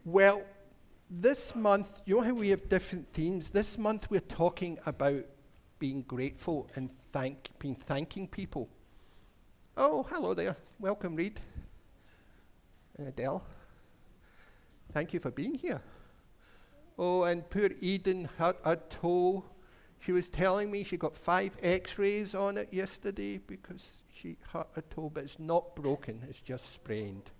Well, this month, you know how we have different themes? This month we're talking about being grateful and thanking people. Oh, hello there. Welcome, Reed. And Adele. Thank you for being here. Oh, and poor Eden hurt her toe. She was telling me she got 5 x-rays on it yesterday because she hurt her toe, but it's not broken, it's just sprained.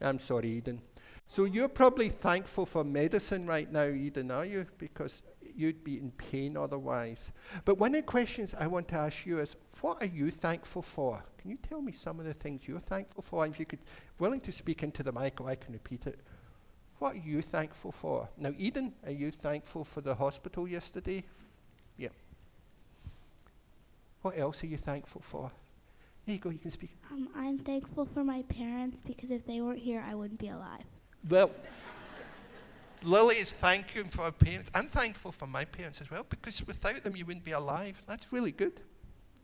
I'm sorry, Eden. So you're probably thankful for medicine right now, Eden, are you? Because you'd be in pain otherwise. But one of the questions I want to ask you is, what are you thankful for? Can you tell me some of the things you're thankful for? And if you could, willing to speak into the mic, or I can repeat it. What are you thankful for? Now, Eden, are you thankful for the hospital yesterday? Yeah. What else are you thankful for? There you go, you can speak. I'm thankful for my parents because if they weren't here, I wouldn't be alive. Well, Lily is thanking for her parents. I'm thankful for my parents as well because without them you wouldn't be alive. That's really good.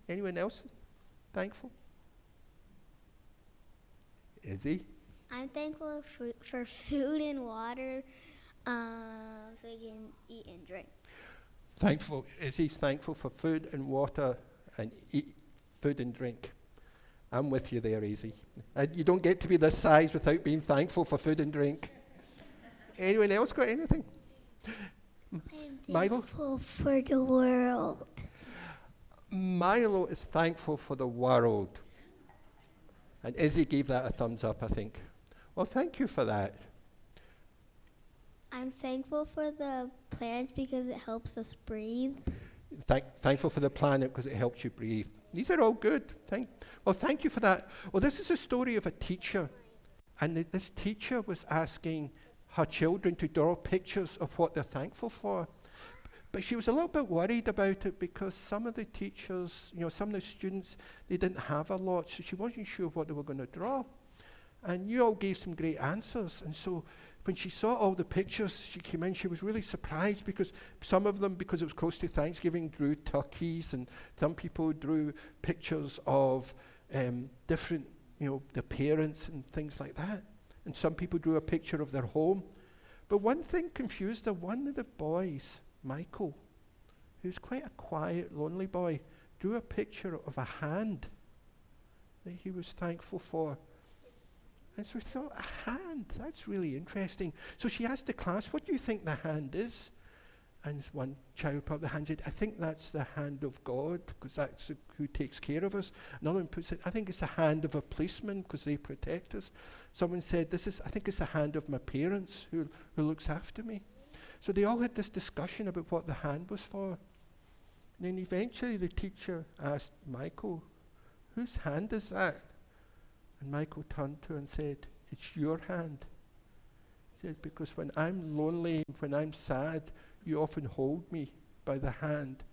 Anyone else thankful? Izzy? I'm thankful for food and water so I can eat and drink. Thankful. Izzy's thankful for food and water and eat food and drink. I'm with you there, Izzy. You don't get to be this size without being thankful for food and drink. Anyone else got anything? I'm Milo? thankful for the world. Milo is thankful for the world. And Izzy gave that a thumbs up, I think. Well, thank you for that. I'm thankful for the plants because it helps us breathe. Thankful for the planet because it helps you breathe. These are all good. Thank you for that. Well, this is a story of a teacher. And this teacher was asking her children to draw pictures of what they're thankful for. But she was a little bit worried about it because some of the teachers, some of the students, they didn't have a lot. So she wasn't sure what they were going to draw. And you all gave some great answers. And so when she saw all the pictures, she came in, she was really surprised because some of them, because it was close to Thanksgiving, drew turkeys, and some people drew pictures of different, their parents and things like that. And some people drew a picture of their home. But one thing confused her. One of the boys, Michael, who's quite a quiet, lonely boy, drew a picture of a hand that he was thankful for. And so we thought, a hand, that's really interesting. So she asked the class, what do you think the hand is? And one child put up the hand and said, I think that's the hand of God, because that's who takes care of us. Another one puts it, I think it's the hand of a policeman, because they protect us. Someone said, I think it's the hand of my parents, who looks after me. So they all had this discussion about what the hand was for. And then eventually the teacher asked Michael, whose hand is that? And Michael turned to her and said, it's your hand. He said, because when I'm lonely, when I'm sad, you often hold me by the hand.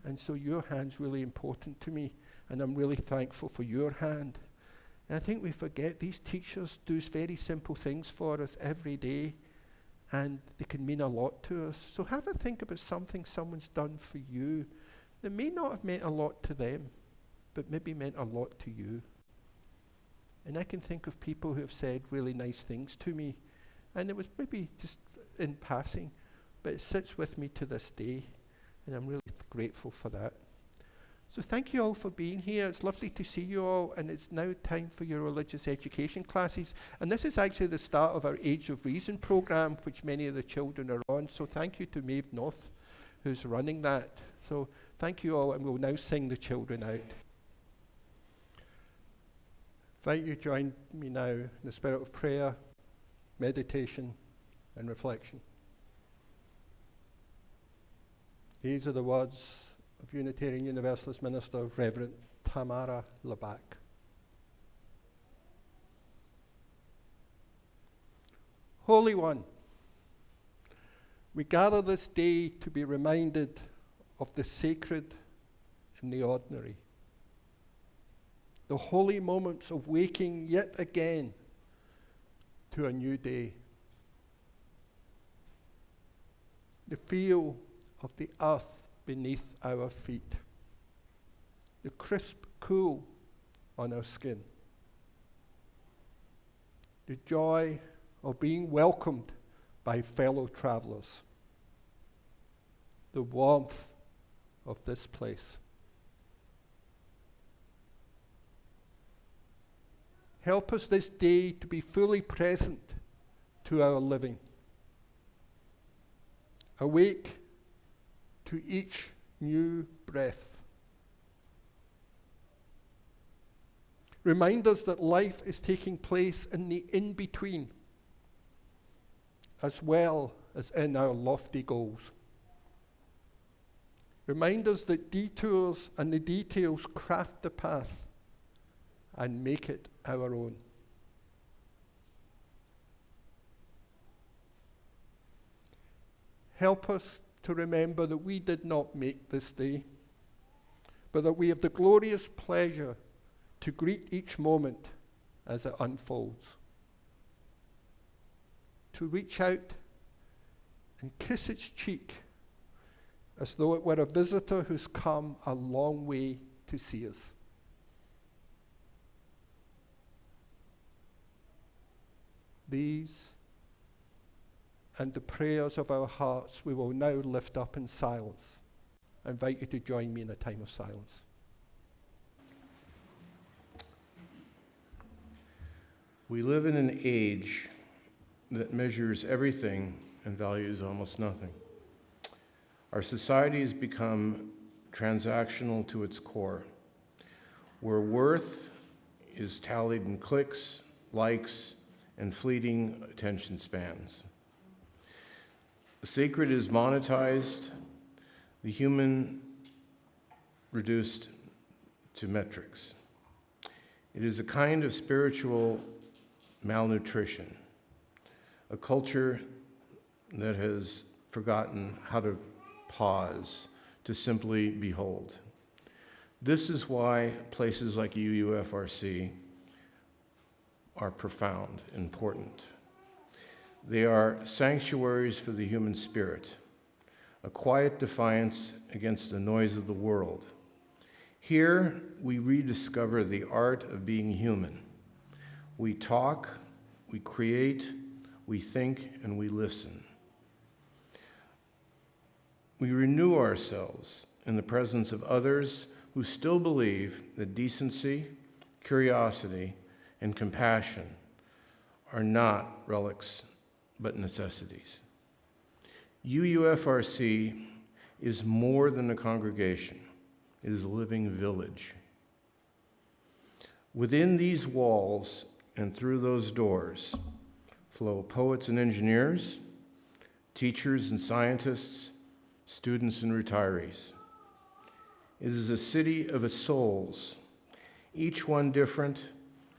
And so your hand's really important to me, and I'm really thankful for your hand. And I think we forget these teachers do very simple things for us every day, and they can mean a lot to us. So have a think about something someone's done for you that may not have meant a lot to them, but maybe meant a lot to you. And I can think of people who have said really nice things to me, and it was maybe just in passing, but it sits with me to this day, and I'm really grateful for that. So thank you all for being here. It's lovely to see you all, and it's now time for your religious education classes. And this is actually the start of our Age of Reason program, which many of the children are on. So thank you to Maeve North, who's running that. So thank you all, and we'll now sing the children out. Invite you to join me now in the spirit of prayer, meditation, and reflection. These are the words of Unitarian Universalist Minister Reverend Tamara Laback. Holy One, we gather this day to be reminded of the sacred and the ordinary, the holy moments of waking yet again to a new day, the feel of the earth beneath our feet, the crisp cool on our skin, the joy of being welcomed by fellow travelers. The warmth of this place. Help us this day to be fully present to our living, awake to each new breath. Remind us that life is taking place in the in-between, as well as in our lofty goals. Remind us that detours and the details craft the path and make it our own. Help us to remember that we did not make this day, but that we have the glorious pleasure to greet each moment as it unfolds. To reach out and kiss its cheek as though it were a visitor who's come a long way to see us. These and the prayers of our hearts we will now lift up in silence. I invite you to join me in a time of silence. We live in an age that measures everything and values almost nothing. Our society has become transactional to its core, where worth is tallied in clicks, likes, and fleeting attention spans. The sacred is monetized, the human reduced to metrics. It is a kind of spiritual malnutrition, a culture that has forgotten how to pause, to simply behold. This is why places like UUFRC are profound, important. They are sanctuaries for the human spirit, a quiet defiance against the noise of the world. Here, we rediscover the art of being human. We talk, we create, we think, and we listen. We renew ourselves in the presence of others who still believe that decency, curiosity, and compassion are not relics, but necessities. UUFRC is more than a congregation. It is a living village. Within these walls and through those doors flow poets and engineers, teachers and scientists, students and retirees. It is a city of souls, each one different,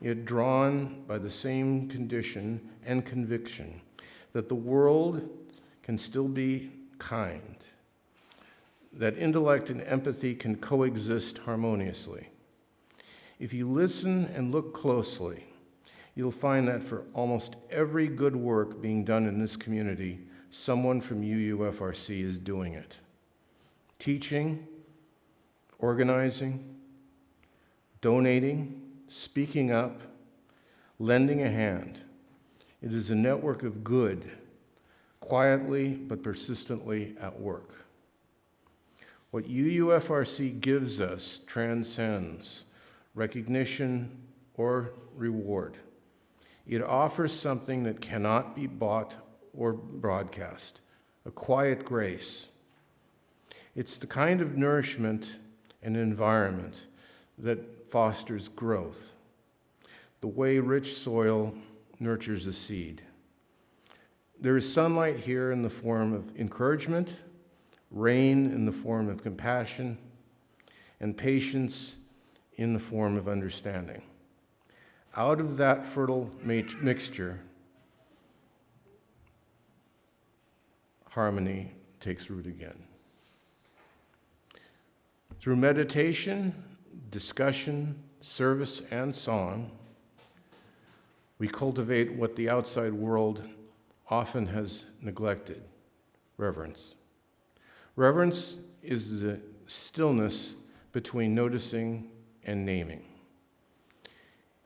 yet drawn by the same condition and conviction that the world can still be kind, that intellect and empathy can coexist harmoniously. If you listen and look closely, you'll find that for almost every good work being done in this community, someone from UUFRC is doing it. Teaching, organizing, donating, speaking up, lending a hand. It is a network of good, quietly but persistently at work. What UUFRC gives us transcends recognition or reward. It offers something that cannot be bought or broadcast, a quiet grace. It's the kind of nourishment and environment that fosters growth, the way rich soil nurtures a seed. There is sunlight here in the form of encouragement, rain in the form of compassion, and patience in the form of understanding. Out of that fertile mixture, harmony takes root again. Through meditation, discussion, service, and song, we cultivate what the outside world often has neglected: reverence. Reverence is the stillness between noticing and naming.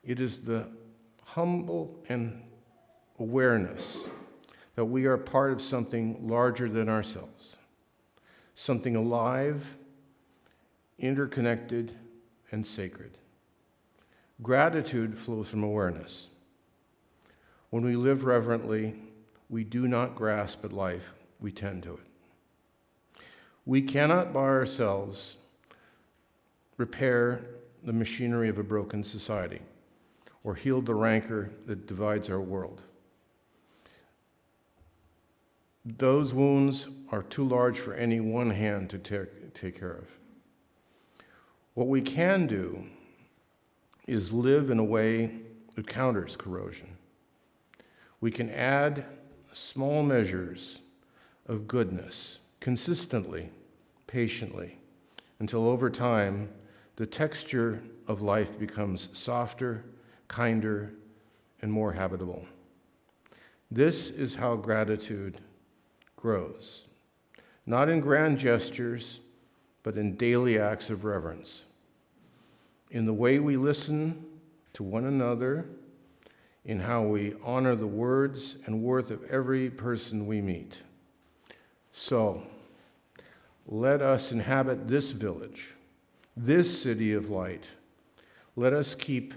It is the humble and awareness that we are part of something larger than ourselves, something alive, interconnected, and sacred. Gratitude flows from awareness. When we live reverently, we do not grasp at life, we tend to it. We cannot by ourselves repair the machinery of a broken society or heal the rancor that divides our world. Those wounds are too large for any one hand to take care of. What we can do is live in a way that counters corrosion. We can add small measures of goodness consistently, patiently, until over time the texture of life becomes softer, kinder, and more habitable. This is how gratitude grows, not in grand gestures, but in daily acts of reverence, in the way we listen to one another, in how we honor the words and worth of every person we meet. So, let us inhabit this village, this city of light. Let us keep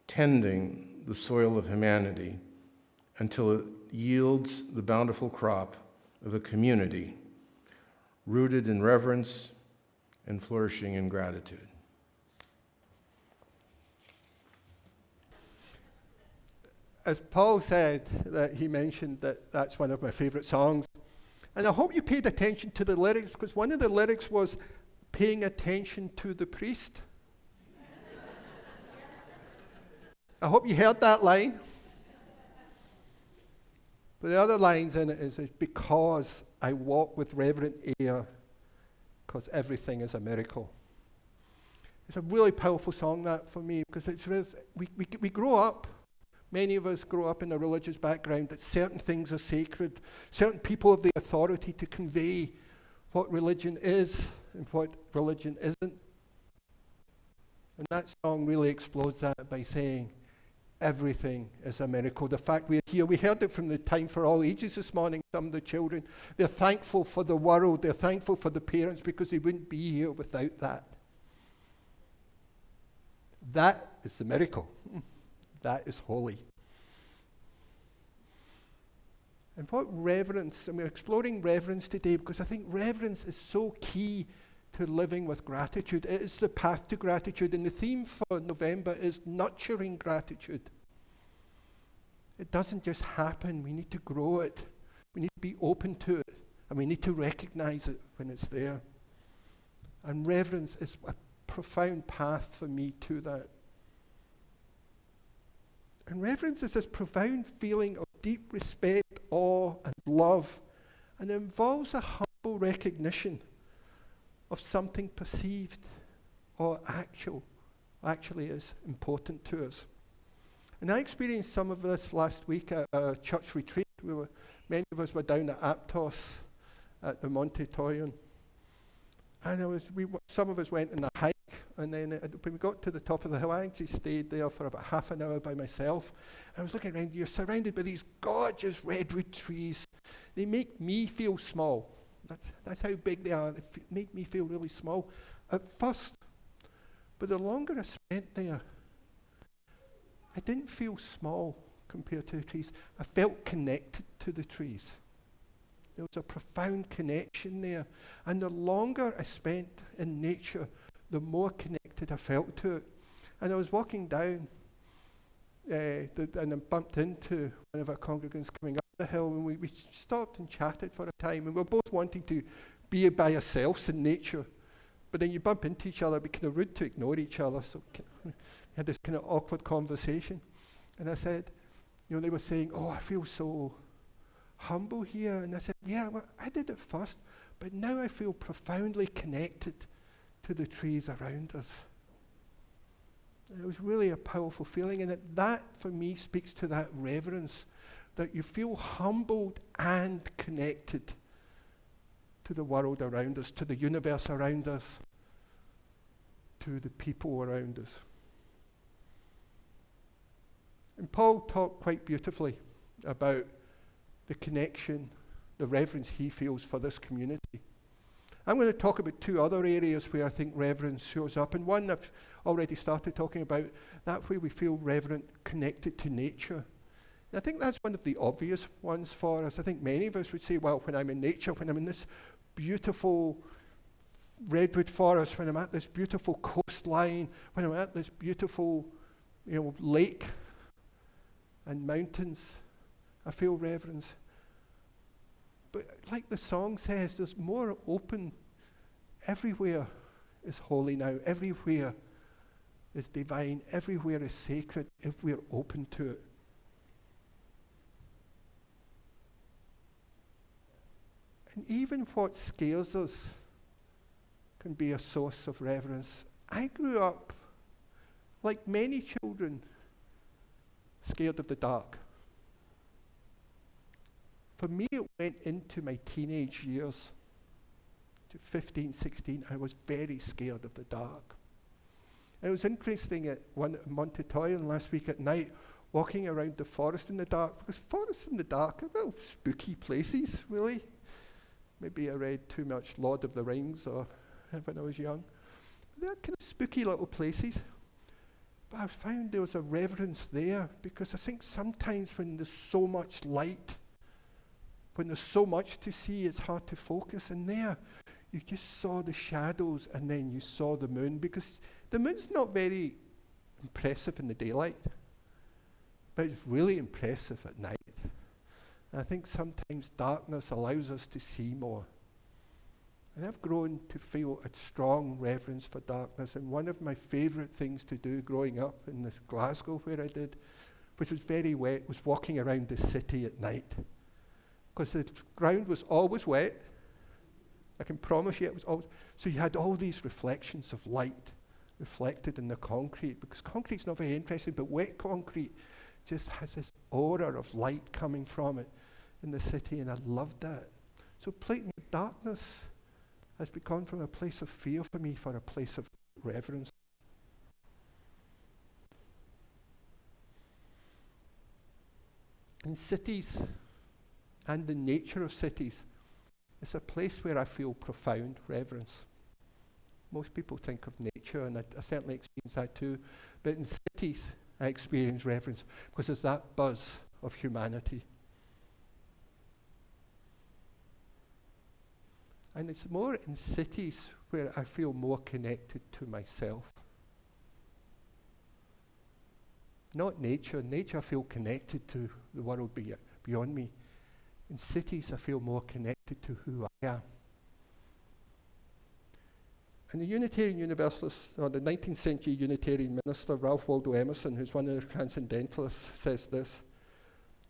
tending the soil of humanity until it yields the bountiful crop of a community rooted in reverence and flourishing in gratitude. As Paul said, that he mentioned that that's one of my favorite songs. And I hope you paid attention to the lyrics, because one of the lyrics was paying attention to the priest. I hope you heard that line. But the other lines in it is because I walk with reverent air, because everything is a miracle. It's a really powerful song, that, for me, because it's we grow up, many of us grow up in a religious background that certain things are sacred, certain people have the authority to convey what religion is and what religion isn't. And that song really explodes that by saying, everything is a miracle. The fact we're here, we heard it from the Time for All Ages this morning, some of the children. They're thankful for the world, they're thankful for the parents, because they wouldn't be here without that. That is the miracle. That is holy. And what reverence, and we're exploring reverence today because I think reverence is so key to living with gratitude. It is the path to gratitude, and the theme for November is nurturing gratitude. It doesn't just happen. We need to grow it. We need to be open to it, and we need to recognize it when it's there. And reverence is a profound path for me to that. And reverence is this profound feeling of deep respect, awe, and love, and it involves a humble recognition of something perceived or actually is important to us. And I experienced some of this last week at a church retreat. Many of us were down at Aptos at the Monte Toyon. And some of us went on a hike, and then when we got to the top of the hill, I actually stayed there for about half an hour by myself. I was looking around, you're surrounded by these gorgeous redwood trees. They make me feel small. That's how big they are. They make me feel really small at first. But the longer I spent there, I didn't feel small compared to the trees. I felt connected to the trees. There was a profound connection there. And the longer I spent in nature, the more connected I felt to it. And I was walking down, and I bumped into one of our congregants coming up the hill, and we stopped and chatted for a time, and we were both wanting to be by ourselves in nature. But then you bump into each other, it'd be kind of rude to ignore each other, so we had this kind of awkward conversation. And I said, they were saying, oh, I feel so humble here. And I said, yeah, well, I did at first, but now I feel profoundly connected to the trees around us. And it was really a powerful feeling, and that for me speaks to that reverence, that you feel humbled and connected to the world around us, to the universe around us, to the people around us. And Paul talked quite beautifully about the connection, the reverence he feels for this community. I'm going to talk about two other areas where I think reverence shows up. And one I've already started talking about, that way we feel reverent, connected to nature. And I think that's one of the obvious ones for us. I think many of us would say, well, when I'm in nature, when I'm in this beautiful redwood forest, when I'm at this beautiful coastline, when I'm at this beautiful, lake and mountains, I feel reverence. But like the song says, there's more open. Everywhere is holy now. Everywhere is divine. Everywhere is sacred if we're open to it. And even what scares us can be a source of reverence. I grew up, like many children, scared of the dark. For me, it went into my teenage years. To 15, 16, I was very scared of the dark. And it was interesting at Montetoyan last week at night, walking around the forest in the dark, because forests in the dark are real spooky places, really. Maybe I read too much Lord of the Rings or when I was young. They're kind of spooky little places. But I found there was a reverence there, because I think sometimes when there's so much light, when there's so much to see, it's hard to focus. And there, you just saw the shadows, and then you saw the moon, because the moon's not very impressive in the daylight, but it's really impressive at night. And I think sometimes darkness allows us to see more. And I've grown to feel a strong reverence for darkness. And one of my favorite things to do growing up in this Glasgow where I did, which was very wet, was walking around the city at night. Because the ground was always wet. I can promise you it was always. So you had all these reflections of light reflected in the concrete, because concrete's not very interesting, but wet concrete just has this aura of light coming from it in the city, and I loved that. So Payton, darkness has become from a place of fear for me for a place of reverence. In cities, and the nature of cities, it's a place where I feel profound reverence. Most people think of nature, and I certainly experience that too, but in cities, I experience reverence because there's that buzz of humanity. And it's more in cities where I feel more connected to myself. Not nature. Nature, I feel connected to the world beyond me. In cities, I feel more connected to who I am. And the Unitarian Universalist, or the 19th century Unitarian minister, Ralph Waldo Emerson, who's one of the transcendentalists, says this: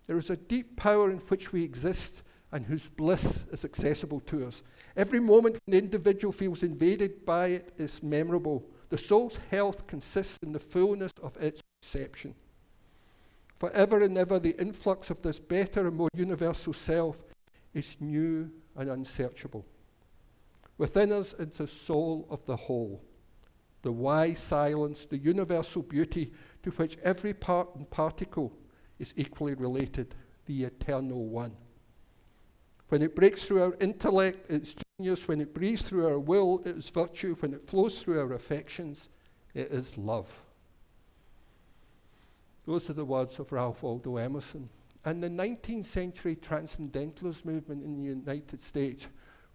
"There is a deep power in which we exist and whose bliss is accessible to us. Every moment when the individual feels invaded by it is memorable. The soul's health consists in the fullness of its perception. Forever and ever, the influx of this better and more universal self is new and unsearchable. Within us is the soul of the whole, the wise silence, the universal beauty to which every part and particle is equally related, the eternal one. When it breaks through our intellect, it's genius. When it breathes through our will, it is virtue. When it flows through our affections, it is love." Those are the words of Ralph Waldo Emerson. And the 19th century Transcendentalist movement in the United States,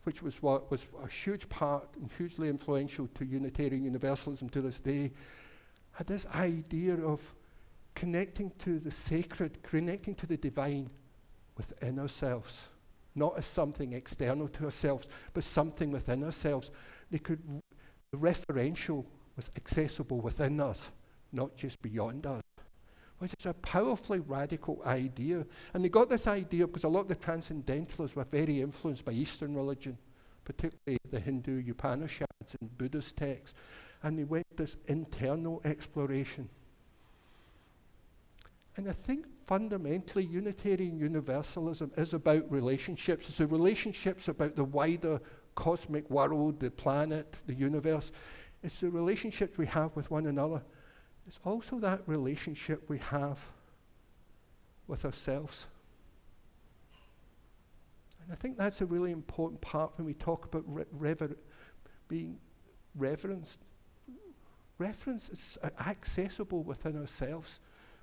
which was what was a huge part and hugely influential to Unitarian Universalism to this day, had this idea of connecting to the sacred, connecting to the divine within ourselves, not as something external to ourselves, but something within ourselves. The referential was accessible within us, not just beyond us, which is a powerfully radical idea. And they got this idea because a lot of the Transcendentalists were very influenced by Eastern religion, particularly the Hindu Upanishads and Buddhist texts, and they went this internal exploration. And I think fundamentally Unitarian Universalism is about relationships. It's the relationships about the wider cosmic world, the planet, the universe. It's the relationships we have with one another. It's also that relationship we have with ourselves. And I think that's a really important part when we talk about being reverenced. Reverence is accessible within ourselves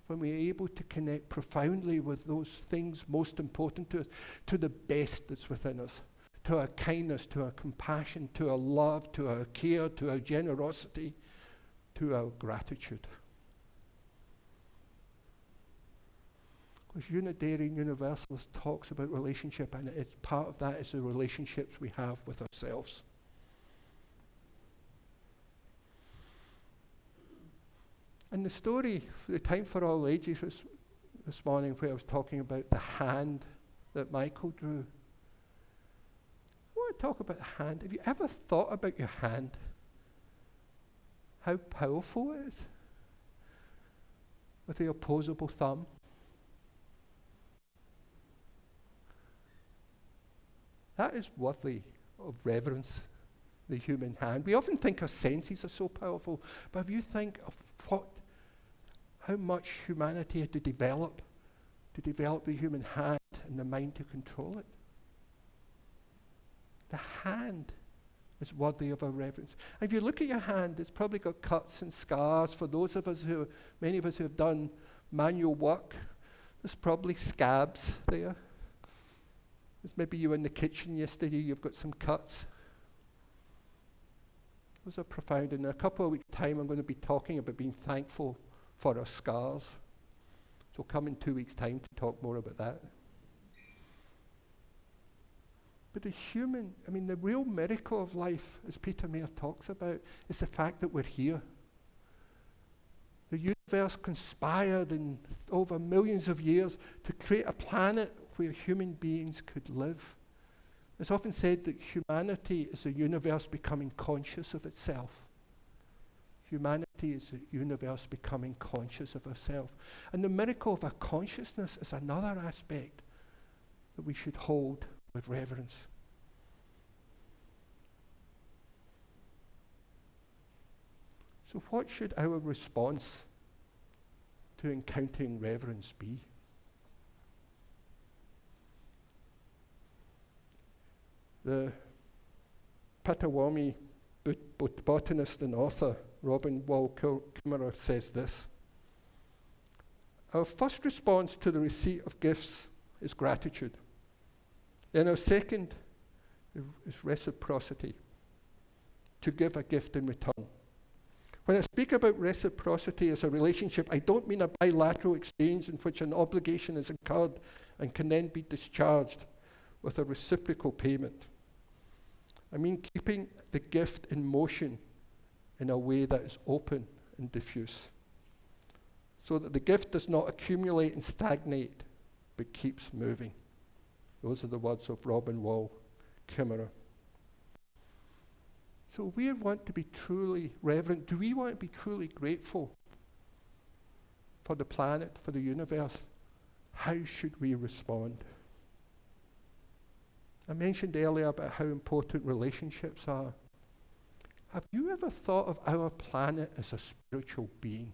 when we're able to connect profoundly with those things most important to us, to the best that's within us, to our kindness, to our compassion, to our love, to our care, to our generosity, to our gratitude. Because Unitarian Universalist talks about relationship, and it's part of that is the relationships we have with ourselves. And the story, for the Time for All Ages, was this morning where I was talking about the hand that Michael drew. I want to talk about the hand. Have you ever thought about your hand? How powerful it is? With the opposable thumb. That is worthy of reverence, the human hand. We often think our senses are so powerful, but if you think of how much humanity had to develop the human hand and the mind to control it. The hand is worthy of our reverence. If you look at your hand, it's probably got cuts and scars. For those of us many of us who have done manual work, there's probably scabs there. There's maybe you in the kitchen yesterday, you've got some cuts. Those are profound. In a couple of weeks' time, I'm going to be talking about being thankful for our scars. So come in 2 weeks' time to talk more about that. But the real miracle of life, as Peter Mayer talks about, is the fact that we're here. The universe conspired over millions of years to create a planet where human beings could live. It's often said that humanity is a universe becoming conscious of itself. Humanity is a universe becoming conscious of itself. And the miracle of our consciousness is another aspect that we should hold with reverence. So what should our response to encountering reverence be? The Potawatomi botanist and author Robin Wall Kimmerer says this: our first response to the receipt of gifts is gratitude. Then our second is reciprocity, to give a gift in return. When I speak about reciprocity as a relationship, I don't mean a bilateral exchange in which an obligation is incurred and can then be discharged with a reciprocal payment. I mean keeping the gift in motion in a way that is open and diffuse, so that the gift does not accumulate and stagnate, but keeps moving. Those are the words of Robin Wall Kimmerer. So we want to be truly reverent. Do we want to be truly grateful for the planet, for the universe? How should we respond? I mentioned earlier about how important relationships are. Have you ever thought of our planet as a spiritual being?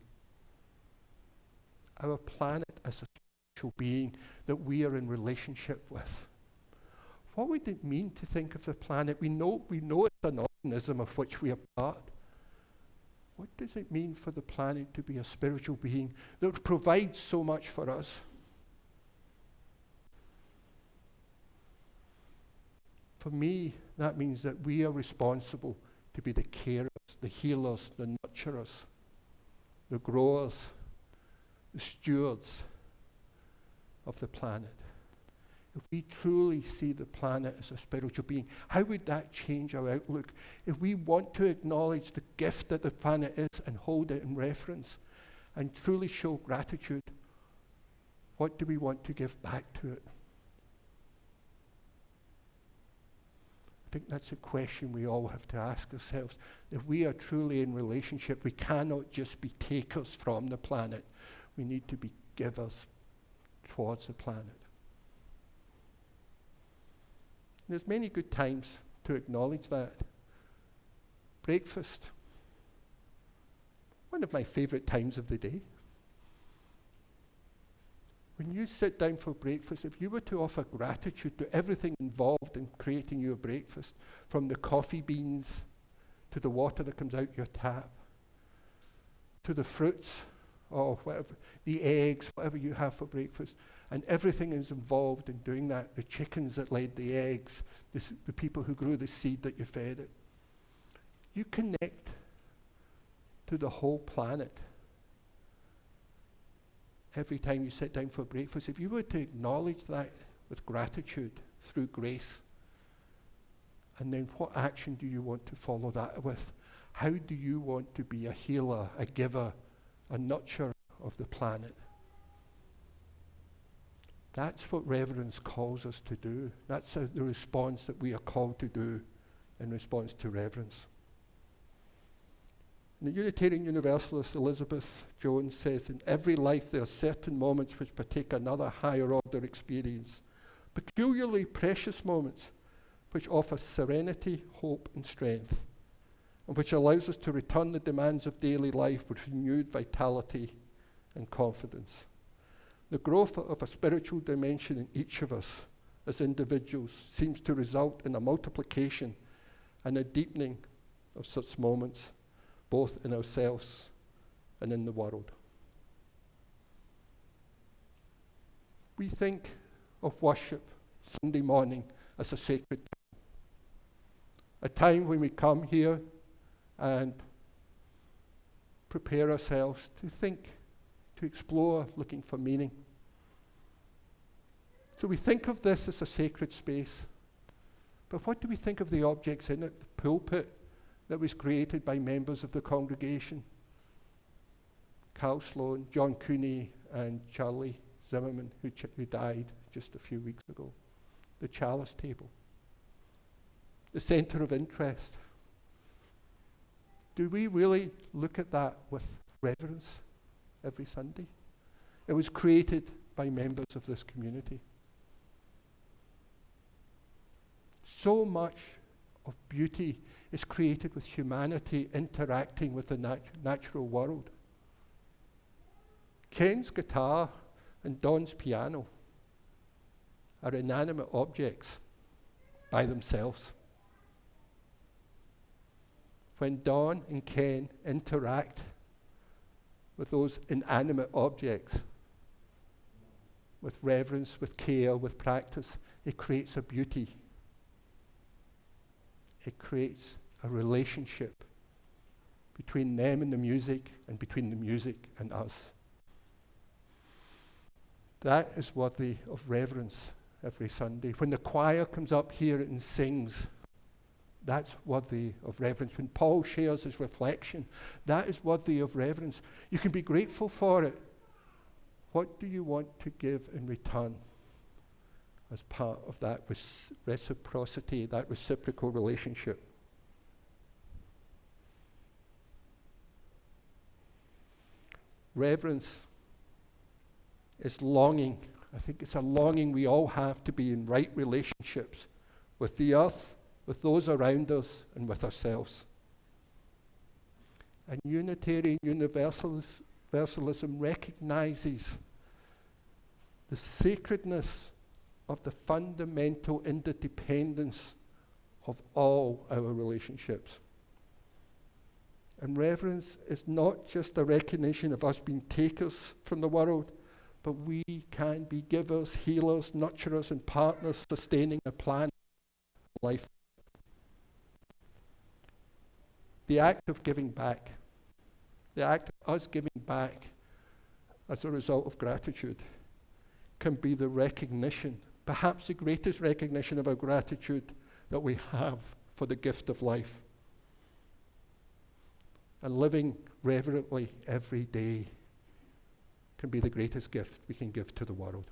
Our planet as a spiritual being that we are in relationship with. What would it mean to think of the planet? We know it's an organism of which we are part. What does it mean for the planet to be a spiritual being that provides so much for us? For me, that means that we are responsible to be the carers, the healers, the nurturers, the growers, the stewards of the planet. If we truly see the planet as a spiritual being, how would that change our outlook? If we want to acknowledge the gift that the planet is and hold it in reverence and truly show gratitude, what do we want to give back to it? I think that's a question we all have to ask ourselves. If we are truly in relationship, we cannot just be takers from the planet. We need to be givers towards the planet. There's many good times to acknowledge that. Breakfast, one of my favorite times of the day. When you sit down for breakfast, if you were to offer gratitude to everything involved in creating your breakfast, from the coffee beans to the water that comes out your tap, to the fruits or whatever, the eggs, whatever you have for breakfast, and everything is involved in doing that, the chickens that laid the eggs, the people who grew the seed that you fed it. You connect to the whole planet every time you sit down for breakfast. If you were to acknowledge that with gratitude through grace, and then what action do you want to follow that with? How do you want to be a healer, a giver, a nurturer of the planet? That's what reverence calls us to do. That's the response that we are called to do in response to reverence. And the Unitarian Universalist Elizabeth Jones says, in every life there are certain moments which partake another higher order experience, peculiarly precious moments which offer serenity, hope, and strength, and which allows us to return the demands of daily life with renewed vitality and confidence. The growth of a spiritual dimension in each of us as individuals seems to result in a multiplication and a deepening of such moments, both in ourselves and in the world. We think of worship Sunday morning as a sacred time, a time when we come here and prepare ourselves to think, to explore, looking for meaning. So we think of this as a sacred space, but what do we think of the objects in it? The pulpit that was created by members of the congregation, Carl Sloan, John Cooney, and Charlie Zimmerman, who died just a few weeks ago. The chalice table, the center of interest. Do we really look at that with reverence every Sunday? It was created by members of this community. So much of beauty is created with humanity interacting with the natural world. Ken's guitar and Don's piano are inanimate objects by themselves. When Don and Ken interact with those inanimate objects, with reverence, with care, with practice, it creates a beauty. It creates a relationship between them and the music, and between the music and us. That is worthy of reverence every Sunday. When the choir comes up here and sings, that's worthy of reverence. When Paul shares his reflection, that is worthy of reverence. You can be grateful for it. What do you want to give in return as part of that reciprocity, that reciprocal relationship? Reverence is longing. I think it's a longing we all have to be in right relationships with the earth, with those around us, and with ourselves. And Unitarian Universalism recognizes the sacredness of the fundamental interdependence of all our relationships. And reverence is not just a recognition of us being takers from the world, but we can be givers, healers, nurturers, and partners sustaining the planet life. The act of giving back, the act of us giving back as a result of gratitude, can be the recognition, perhaps the greatest recognition of our gratitude that we have for the gift of life. And living reverently every day can be the greatest gift we can give to the world.